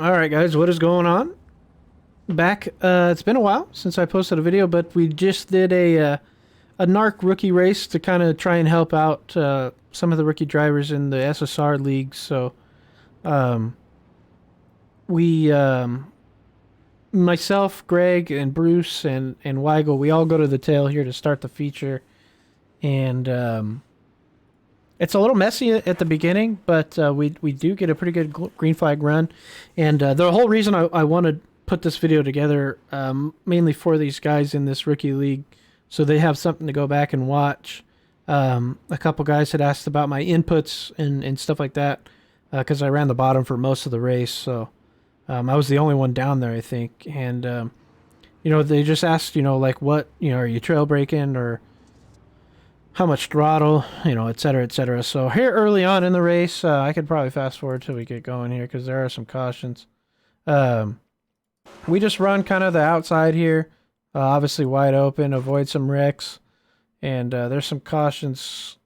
Alright guys, what is going on? Back, it's been a while since I posted a video, but we just did a NARC rookie race to kind of try and help out some of the rookie drivers in the SSR league. So, um, we, myself, Greg, and Bruce, and Weigel, we all go to the tail here to start the feature. And it's a little messy at the beginning, but we do get a pretty good green flag run. And the whole reason I want to put this video together, mainly for these guys in this rookie league, so they have something to go back and watch. A couple guys had asked about my inputs and stuff like that, because I ran the bottom for most of the race. So I was the only one down there, I think. And, they just asked, like what, are you trail braking or how much throttle, et cetera, et cetera. So here early on in the race, I could probably fast forward till we get going here because there are some cautions. We just run kind of the outside here, obviously wide open, avoid some wrecks, and there's some cautions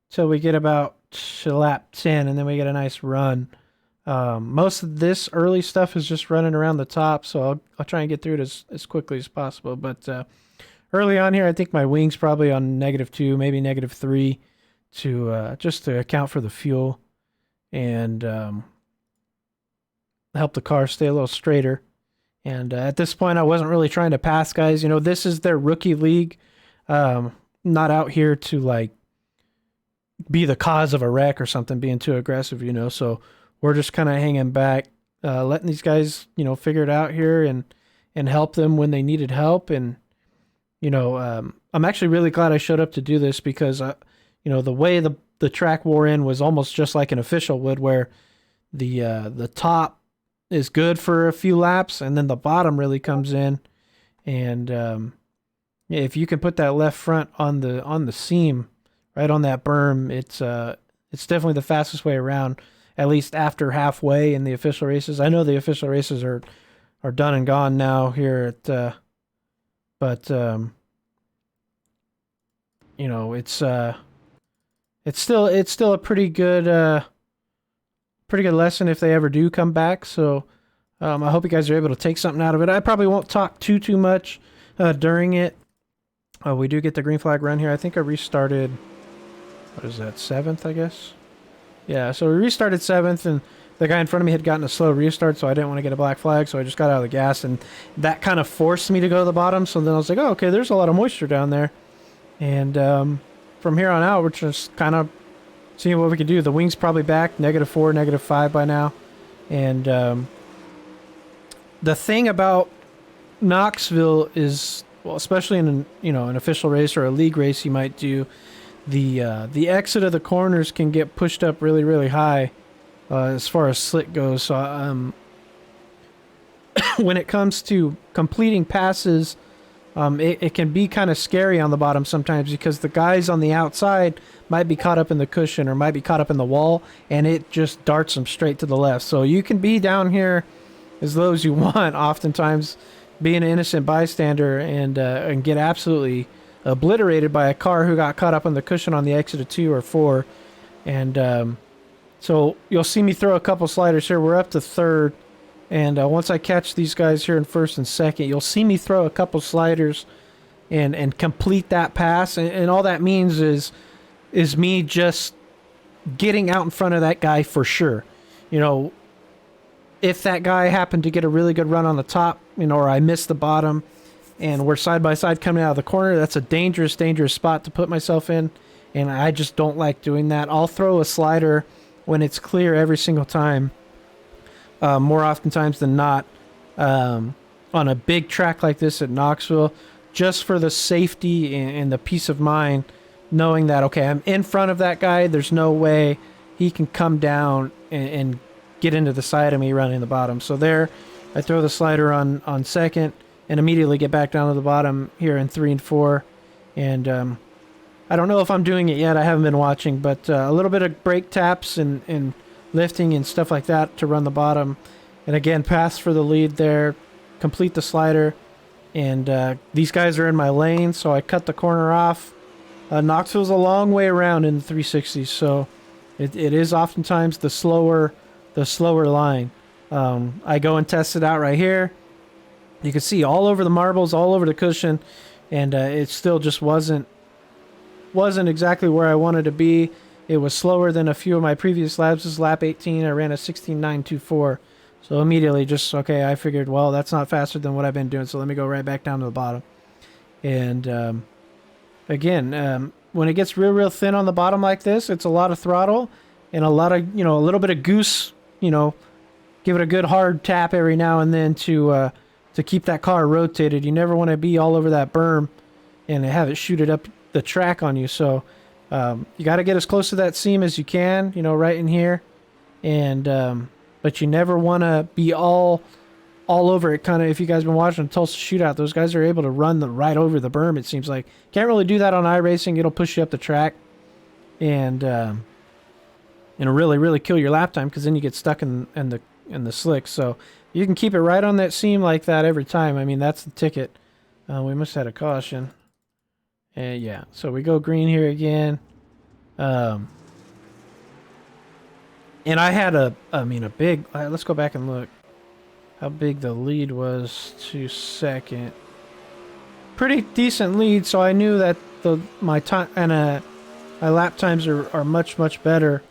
till we get about to lap 10, and then we get a nice run. Most of this early stuff is just running around the top, so I'll try and get through it as quickly as possible, but early on here, I think my wing's probably on -2, maybe -3, to just to account for the fuel and help the car stay a little straighter. And at this point, I wasn't really trying to pass guys. This is their rookie league. Not out here to like be the cause of a wreck or something, being too aggressive. So we're just kind of hanging back, letting these guys, figure it out here and help them when they needed help. And I'm actually really glad I showed up to do this because, the way the track wore in was almost just like an official would, where the top is good for a few laps and then the bottom really comes in. And if you can put that left front on the seam, right on that berm, it's definitely the fastest way around, at least after halfway in the official races. I know the official races are done and gone now here at but it's still a pretty good lesson if they ever do come back. So I hope you guys are able to take something out of it. I probably won't talk too much during it. We do get the green flag run here. I think I restarted, what is that, 7th, I guess? Yeah, so we restarted 7th, and the guy in front of me had gotten a slow restart, so I didn't want to get a black flag, so I just got out of the gas, and that kind of forced me to go to the bottom. So then I was like, oh, okay, there's a lot of moisture down there. And from here on out, we're just kind of seeing what we can do. The wing's probably back, -4, -5 by now. And the thing about Knoxville is, well, especially in an official race or a league race you might do, the exit of the corners can get pushed up really, really high. As far as slick goes. So when it comes to completing passes, it can be kind of scary on the bottom sometimes because the guys on the outside might be caught up in the cushion or might be caught up in the wall, and it just darts them straight to the left. So you can be down here as low as you want, oftentimes being an innocent bystander, and get absolutely obliterated by a car who got caught up on the cushion on the exit of 2 or 4. And so you'll see me throw a couple sliders here. We're up to 3rd. And once I catch these guys here in 1st and 2nd, you'll see me throw a couple sliders and complete that pass. And all that means is me just getting out in front of that guy for sure. If that guy happened to get a really good run on the top, or I missed the bottom and we're side by side coming out of the corner, that's a dangerous, dangerous spot to put myself in. And I just don't like doing that. I'll throw a slider when it's clear every single time, more oftentimes than not, on a big track like this at Knoxville, just for the safety and the peace of mind, knowing that, okay, I'm in front of that guy, there's no way he can come down and get into the side of me running the bottom. So there, I throw the slider on 2nd and immediately get back down to the bottom here in 3 and 4. And I don't know if I'm doing it yet. I haven't been watching, but a little bit of brake taps and lifting and stuff like that to run the bottom. And again, pass for the lead there, complete the slider. And these guys are in my lane, so I cut the corner off. Knoxville's a long way around in the 360s, so it is oftentimes the slower line. I go and test it out right here. You can see all over the marbles, all over the cushion, and it still just wasn't exactly where I wanted to be. It was slower than a few of my previous laps. This is lap 18. I ran a 16.924. So immediately just, okay, I figured, well, that's not faster than what I've been doing, so let me go right back down to the bottom. And again, when it gets real thin on the bottom like this, it's a lot of throttle and a lot of, a little bit of goose, give it a good hard tap every now and then to keep that car rotated. You never want to be all over that berm and have it shoot it up the track on you. So you got to get as close to that seam as you can, right in here. And but you never want to be all over it. Kind of, if you guys been watching the Tulsa Shootout, those guys are able to run right over the berm, it seems like. Can't really do that on iRacing. It'll push you up the track and it'll really kill your lap time, because then you get stuck in the slick. So you can keep it right on that seam like that every time. I mean, that's the ticket. We must have had a caution. And yeah, so we go green here again. And I had a big, let's go back and look how big the lead was to second. Pretty decent lead, so I knew that my time and my lap times are much better,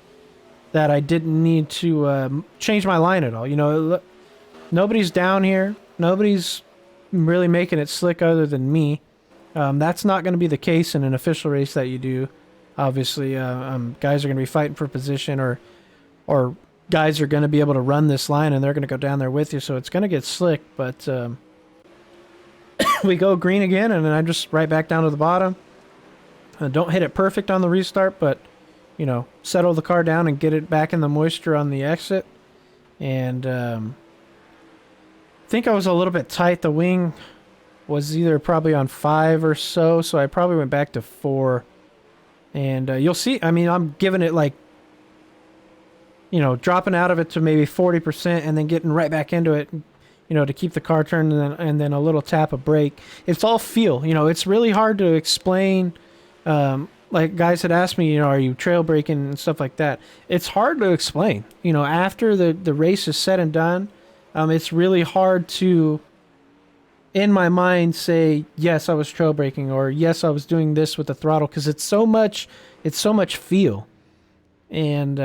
that I didn't need to change my line at all. Nobody's down here. Nobody's really making it slick other than me. That's not going to be the case in an official race that you do. Obviously, guys are going to be fighting for position, or guys are going to be able to run this line and they're going to go down there with you, so it's going to get slick. But we go green again, and then I just right back down to the bottom. Don't hit it perfect on the restart, but settle the car down and get it back in the moisture on the exit. And I think I was a little bit tight. The wing was either probably on 5 or so I probably went back to 4. And you'll see, I'm giving it like, dropping out of it to maybe 40% and then getting right back into it, to keep the car turned, and then a little tap of brake. It's all feel. It's really hard to explain. Like guys had asked me, are you trail braking and stuff like that? It's hard to explain. After the race is said and done, it's really hard to, in my mind, say, yes, I was trail braking, or yes, I was doing this with the throttle, because it's so much feel. And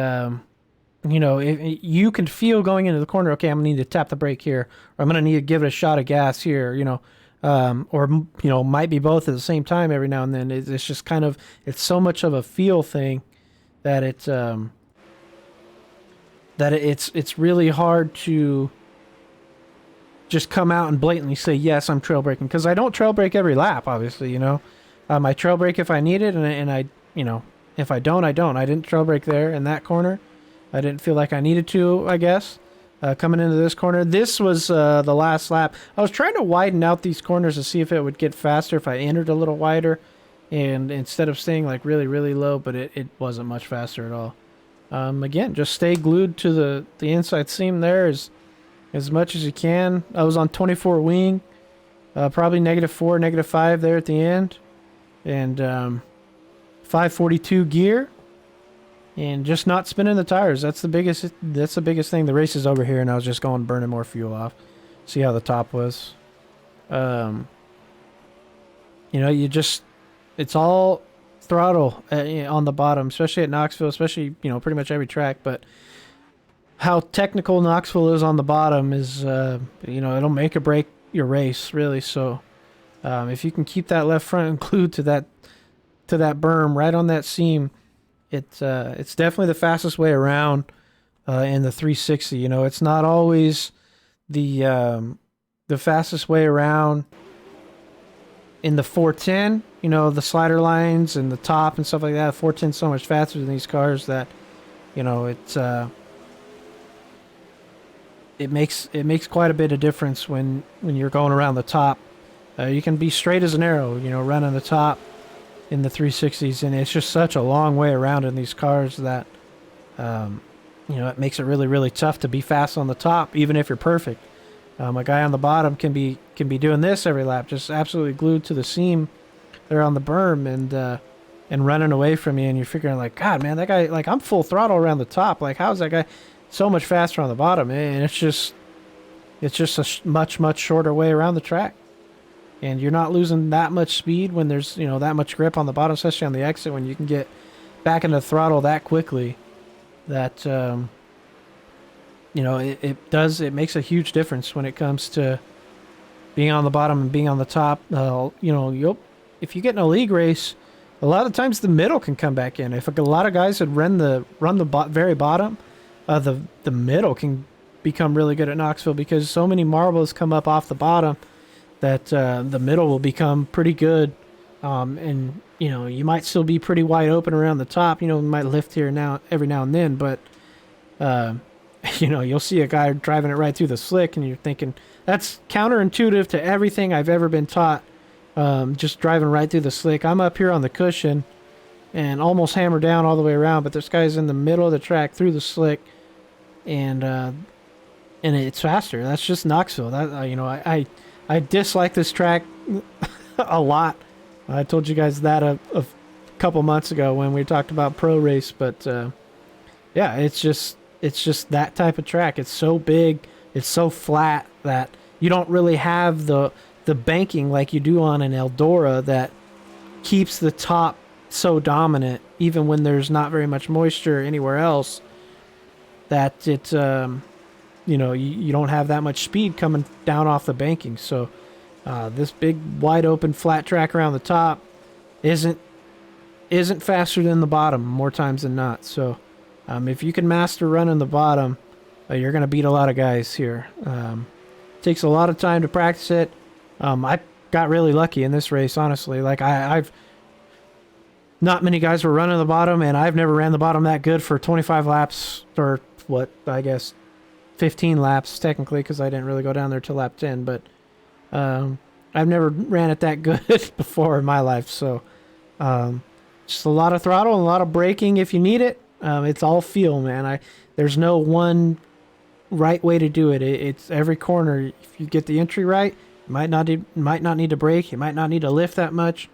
if you can feel going into the corner, okay, I'm gonna need to tap the brake here, or I'm gonna need to give it a shot of gas here, or might be both at the same time every now and then. It's just kind of, it's so much of a feel thing that it's really hard to just come out and blatantly say, yes, I'm trail braking, because I don't trail brake every lap, obviously. I trail brake if I need it, and I if I don't, I don't. I didn't trail brake there in that corner. I didn't feel like I needed to, I guess. Coming into this corner, this was the last lap. I was trying to widen out these corners to see if it would get faster if I entered a little wider, and instead of staying like really low, but it wasn't much faster at all. Again, just stay glued to the inside seam there as much as you can. I was on 24 wing, probably -4, -5 there at the end, and 542 gear. And just not spinning the tires. That's the biggest thing. The race is over here, and I was just going burning more fuel off. See how the top was. It's all throttle on the bottom, especially at Knoxville, especially, pretty much every track. But how technical Knoxville is on the bottom is, it'll make or break your race, really. So if you can keep that left front glued to that berm right on that seam, it's definitely the fastest way around in the 360. It's not always the fastest way around in the 410. The slider lines and the top and stuff like that. 410 is so much faster than these cars that it makes quite a bit of difference when you're going around the top. You can be straight as an arrow, running the top in the 360s, and it's just such a long way around in these cars that it makes it really tough to be fast on the top, even if you're perfect. A guy on the bottom can be doing this every lap, just absolutely glued to the seam there on the berm, and running away from you, and you're figuring like, God, man, that guy, like, I'm full throttle around the top, like, how's that guy so much faster on the bottom, and it's just a much shorter way around the track. And you're not losing that much speed when there's, you know, that much grip on the bottom, especially on the exit, when you can get back into throttle that quickly. That, you know, it makes a huge difference when it comes to being on the bottom and being on the top. You know, if you get in a league race, a lot of times the middle can come back in. If a lot of guys had run the very bottom, the middle can become really good at Knoxville, because so many marbles come up off the bottom that the middle will become pretty good. And, you know, you might still be pretty wide open around the top. You know, you might lift here now every now and then, but, you know, you'll see a guy driving it right through the slick, and you're thinking, that's counterintuitive to everything I've ever been taught, just driving right through the slick. I'm up here on the cushion and almost hammer down all the way around, but this guy's in the middle of the track through the slick, and it's faster. That's just Knoxville. That you know, I dislike this track a lot. I told you guys that a couple months ago when we talked about pro race, but yeah, it's just that type of track. It's so big, it's so flat that you don't really have the banking like you do on an Eldora that keeps the top so dominant, even when there's not very much moisture anywhere else. That it, you know, you don't have that much speed coming down off the banking. So this big wide open flat track around the top isn't faster than the bottom more times than not. So if you can master running the bottom, you're going to beat a lot of guys here. Takes a lot of time to practice it. I got really lucky in this race, honestly. Like I've not many guys were running the bottom, and I've never ran the bottom that good for 25 laps, or what, I guess 15 laps technically, because I didn't really go down there till lap 10, but I've never ran it that good before in my life. So just a lot of throttle and a lot of braking if you need it. It's all feel, man. There's no one right way to do it. It's every corner. If you get the entry right, you might not need to brake. You might not need to lift that much.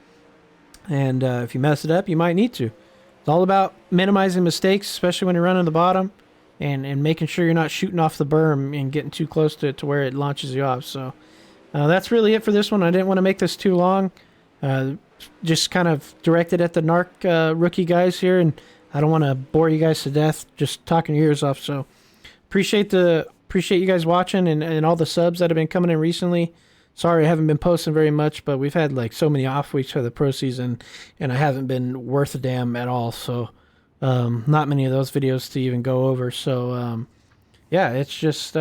And if you mess it up, you might need to. It's all about minimizing mistakes, especially when you're running the bottom, and making sure you're not shooting off the berm and getting too close to it to where it launches you off. So that's really it for this one. I didn't want to make this too long. Just kind of directed at the NARC rookie guys here, and I don't want to bore you guys to death just talking your ears off. So appreciate you guys watching and all the subs that have been coming in recently. Sorry I haven't been posting very much, but we've had like so many off weeks for the pro season, and I haven't been worth a damn at all. So not many of those videos to even go over. So yeah, it's just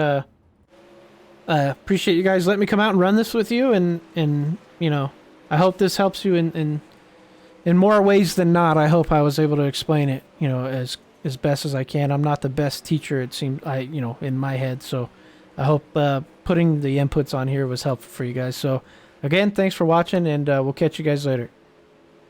appreciate you guys letting me come out and run this with you, and you know, I hope this helps you in more ways than not. I hope I was able to explain it, you know, as best as I can. I'm not the best teacher, it seems, you know, in my head. So I hope putting the inputs on here was helpful for you guys. So again, thanks for watching, and we'll catch you guys later.